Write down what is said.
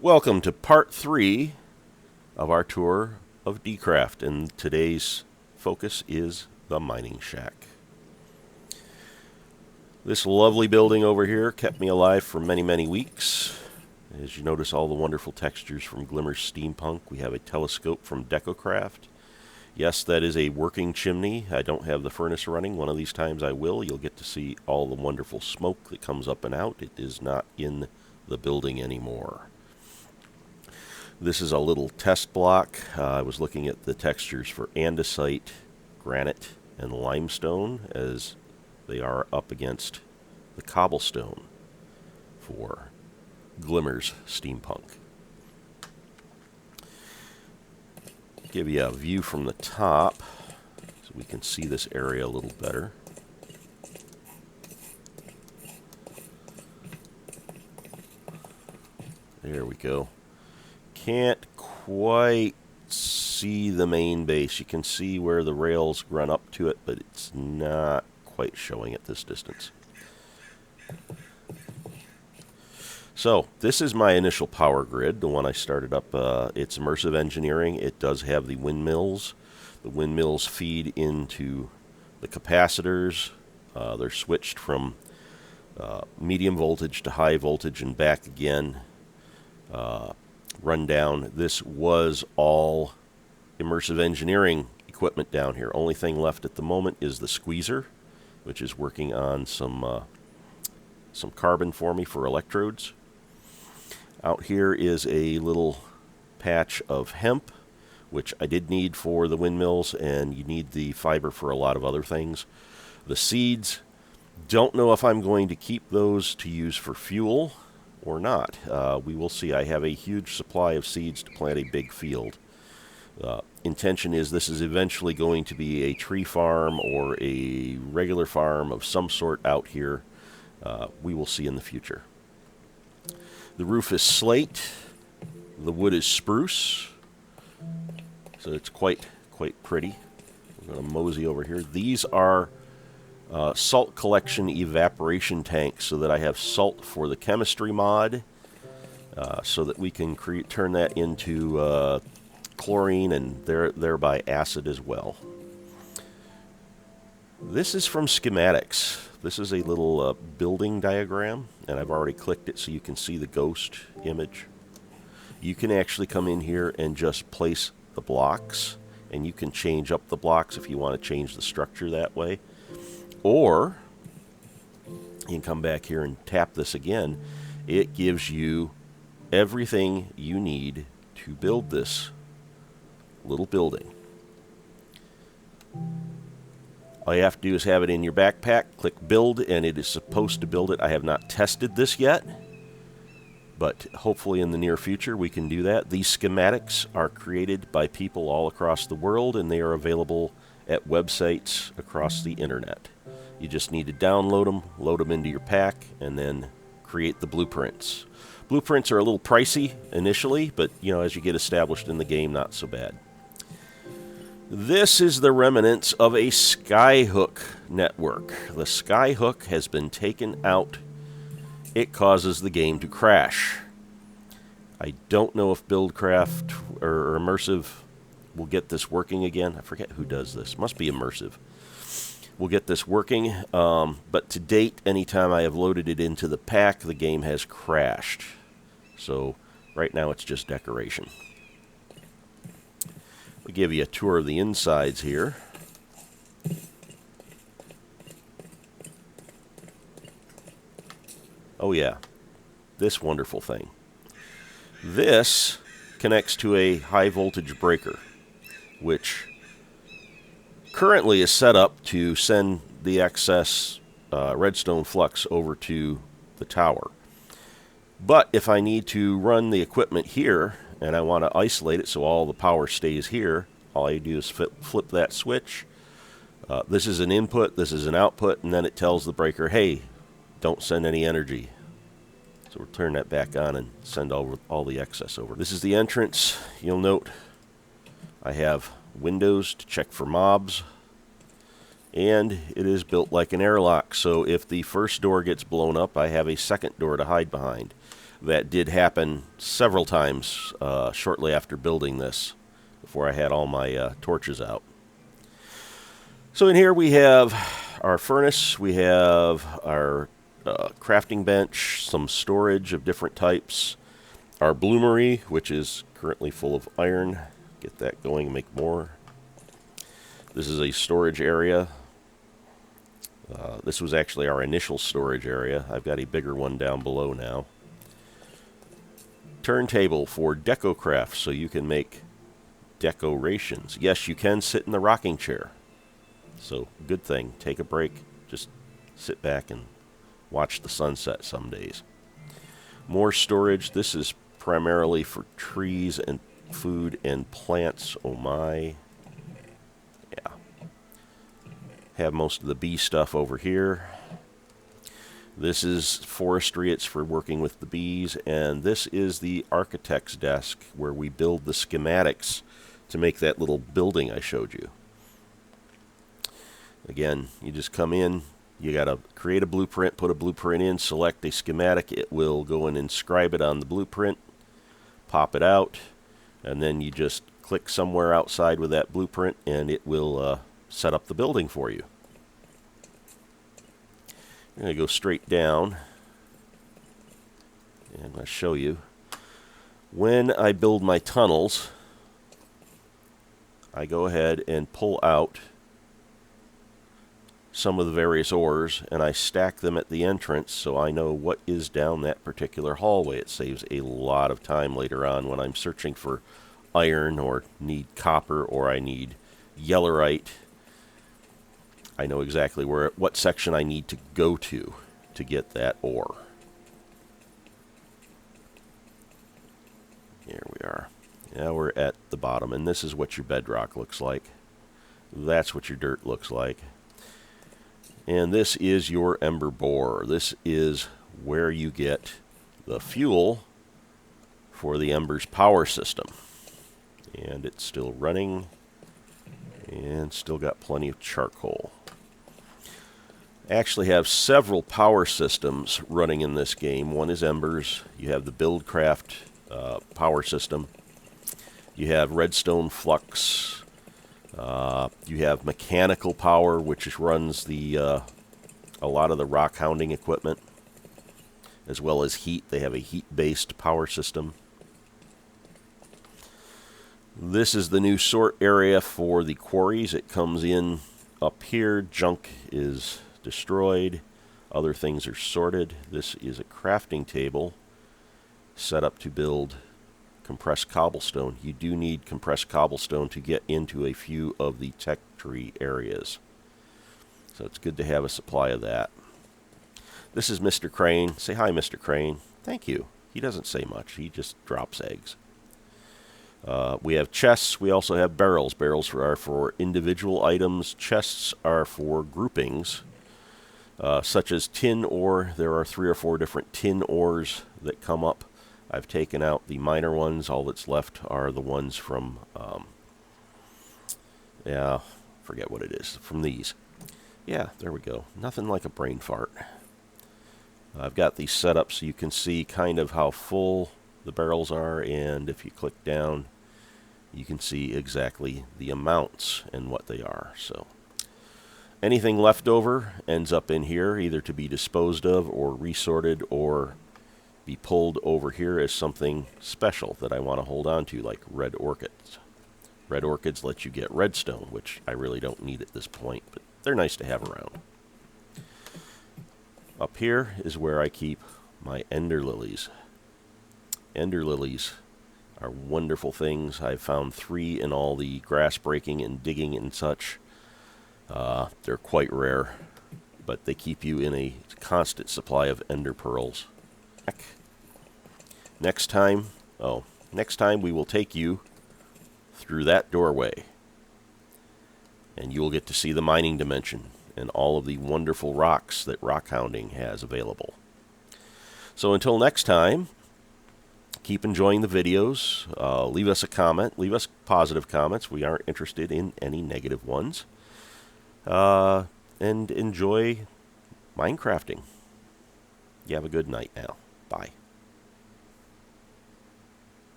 Welcome to part 3 of our tour of DCraft, and today's focus is the mining shack. This lovely building over here kept me alive for many weeks. As you notice, all the wonderful textures from Glimmer's Steampunk. We have a telescope from DCraft. Yes, that is a working chimney. I don't have the furnace running. One of these times I will. You'll get to see all the wonderful smoke that comes up and out. It is not in the building anymore. This is a little test block. I was looking at the textures for andesite, granite, and limestone as they are up against the cobblestone for Glimmer's Steampunk. Give you a view from the top so we can see this area a little better. There we go. Can't quite see the main base. You can see where the rails run up to it, but it's not quite showing at this distance. So this is my initial power grid, the one I started up. It's Immersive Engineering. It does have the windmills. The windmills feed into the capacitors. They're switched from medium voltage to high voltage and back again. Rundown. This was all Immersive Engineering equipment down here. Only thing left at the moment is the squeezer, which is working on some carbon for me for electrodes. Out here is a little patch of hemp, which I did need for the windmills, and you need the fiber for a lot of other things. The seeds, don't know if I'm going to keep those to use for fuel or not. We will see. I have a huge supply of seeds to plant a big field. Intention is this is eventually going to be a tree farm or a regular farm of some sort out here. We will see in the future. The roof is slate. The wood is spruce. So it's quite pretty. We're going to mosey over here. These are salt collection evaporation tanks so that I have salt for the chemistry mod so that we can turn that into chlorine and thereby acid as well. This is from schematics. This is a little building diagram, and I've already clicked it so you can see the ghost image. You can actually come in here and just place the blocks, and you can change up the blocks if you want to change the structure that way. Or you can come back here and tap this again. It gives you everything you need to build this little building. All you have to do is have it in your backpack, click build, and it is supposed to build it. I have not tested this yet, but hopefully in the near future we can do that. These schematics are created by people all across the world, and they are available at websites across the internet. You just need to download them, load them into your pack, and then create the blueprints. Blueprints are a little pricey initially, but as you get established in the game, not so bad. This is the remnants of a skyhook network. The skyhook has been taken out. It causes the game to crash. I don't know if Buildcraft or Immersive will get this working again. I forget who does this. Must be Immersive. We'll get this working, but to date, anytime I have loaded it into the pack, the game has crashed. So right now it's just decoration. We'll give you a tour of the insides here. Oh yeah, this wonderful thing. This connects to a high voltage breaker, which currently is set up to send the excess redstone flux over to the tower. But if I need to run the equipment here and I want to isolate it so all the power stays here, all I do is flip that switch. This is an input, this is an output, and then it tells the breaker, hey, don't send any energy. So we'll turn that back on and send all the excess over. This is the entrance. You'll note I have windows to check for mobs, and it is built like an airlock, so if the first door gets blown up, I have a second door to hide behind. That did happen several times shortly after building this, before I had all my torches out. So in here we have our furnace, we have our crafting bench, some storage of different types, our bloomery, which is currently full of iron. Get that going and make more. This is a storage area. This was actually our initial storage area. I've got a bigger one down below now. Turntable for DecoCraft, so you can make decorations. Yes, you can sit in the rocking chair. So, good thing. Take a break. Just sit back and watch the sunset some days. More storage. This is primarily for trees and food and plants. Oh my. Yeah. Have most of the bee stuff over here. This is forestry. It's for working with the bees. And this is the architect's desk where we build the schematics to make that little building I showed you. Again, you just come in, you got to create a blueprint, put a blueprint in, select a schematic. It will go and inscribe it on the blueprint, pop it out, and then you just click somewhere outside with that blueprint and it will set up the building for you. I'm going to go straight down and I'm going to show you. When I build my tunnels, I go ahead and pull out some of the various ores and I stack them at the entrance so I know what is down that particular hallway. It saves a lot of time later on when I'm searching for iron or need copper or I need yellorite. I know exactly what section I need to go to get that ore. Here we are. Now we're at the bottom, and this is what your bedrock looks like. That's what your dirt looks like. And this is your Ember borer. This is where you get the fuel for the Ember's power system. And it's still running and still got plenty of charcoal. Actually have several power systems running in this game. One is Ember's. You have the Buildcraft power system. You have redstone flux. You have mechanical power, which runs a lot of the rockhounding equipment, as well as heat. They have a heat-based power system. This is the new sort area for the quarries. It comes in up here. Junk is destroyed. Other things are sorted. This is a crafting table set up to build compressed cobblestone. You do need compressed cobblestone to get into a few of the tech tree areas. So it's good to have a supply of that. This is Mr. Crane. Say hi, Mr. Crane. Thank you. He doesn't say much. He just drops eggs. We have chests. We also have barrels. Barrels are for individual items. Chests are for groupings, such as tin ore. There are 3 or 4 different tin ores that come up. I've taken out the minor ones. All that's left are the ones from, forget what it is, from these. Yeah, there we go. Nothing like a brain fart. I've got these set up so you can see kind of how full the barrels are, and if you click down, you can see exactly the amounts and what they are. So anything left over ends up in here, either to be disposed of or resorted or be pulled over here as something special that I want to hold on to, like red orchids. Red orchids let you get redstone, which I really don't need at this point, but they're nice to have around. Up here is where I keep my ender lilies. Ender lilies are wonderful things. I've found 3 in all the grass breaking and digging and such. They're quite rare, but they keep you in a constant supply of ender pearls. Next time we will take you through that doorway, and you will get to see the mining dimension and all of the wonderful rocks that Rockhounding has available. So until next time, keep enjoying the videos. Leave us a comment. Leave us positive comments. We aren't interested in any negative ones. And enjoy Minecrafting. You have a good night now. Bye.